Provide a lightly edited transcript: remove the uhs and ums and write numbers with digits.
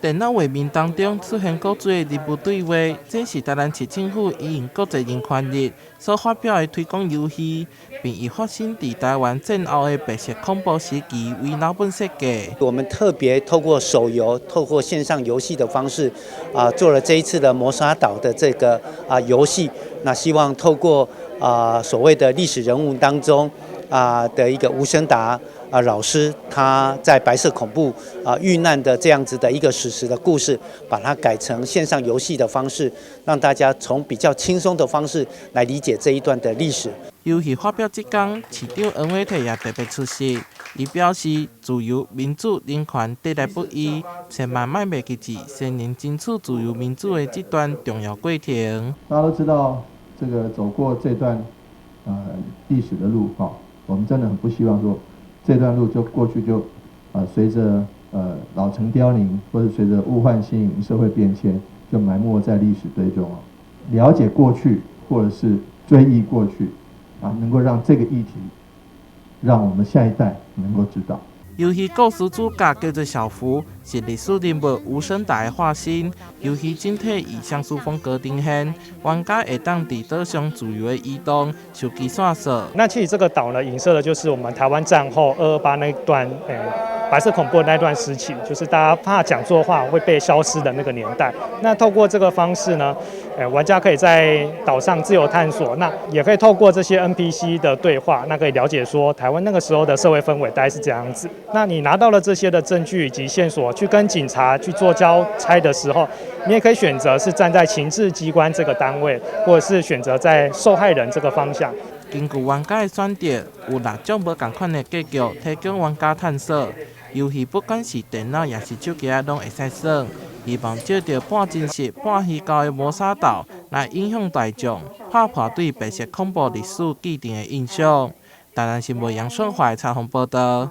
电脑画面当中出现各种的日语对话，这是台南市政府以应国际人权日所发表的推广游戏，并以发生在台湾战后的白色恐怖时期为脑本设计。我们特别透过手游、透过线上游戏的方式，做了这一次的磨砂岛的这个游戏。那希望透过所谓的历史人物当中的一个吴声达老师，他在白色恐怖遇难的这样子的一个史实的故事，把它改成线上游戏的方式，让大家从比较轻松的方式来理解这一段的历史。游戏发表这天，市长黄伟綽也特别出席，伊表示自由、民主、人权得来不易，千万莫忘记先人争取自由民主的这段重要过程。大家都知道，这个走过这段历史的路我们真的很不希望说这段路就过去就随着老成凋零，或者随着物换星移、社会变迁，就埋没在历史堆中了解过去，或者是追忆过去能够让这个议题，让我们下一代能够知道。游戏故事主角叫做小福，是历史人物吴声达的化身。游戏整体以像素风格呈现，玩家会当在岛上自由的移动、手机线索。那其实这个岛呢，影射的就是我们台湾战后228那段白色恐怖的那段时期，就是大家怕讲错话会被消失的那个年代。那透过这个方式呢，玩家可以在岛上自由探索，那也可以透过这些 NPC 的对话，那可以了解说台湾那个时候的社会氛围大概是这样子。那你拿到了这些的证据以及线索，去跟警察去做交差的时候，你也可以选择是站在情治机关这个单位，或者是选择在受害人这个方向。根据玩家的选择，有6种不同款的结局提供玩家探索。游戏不管是电脑也是手机拢会使耍，希望借着半真实半虚构的磨砂岛来影响大众，打破对白色恐怖历史既定的印象。台南新闻杨顺怀采访报道。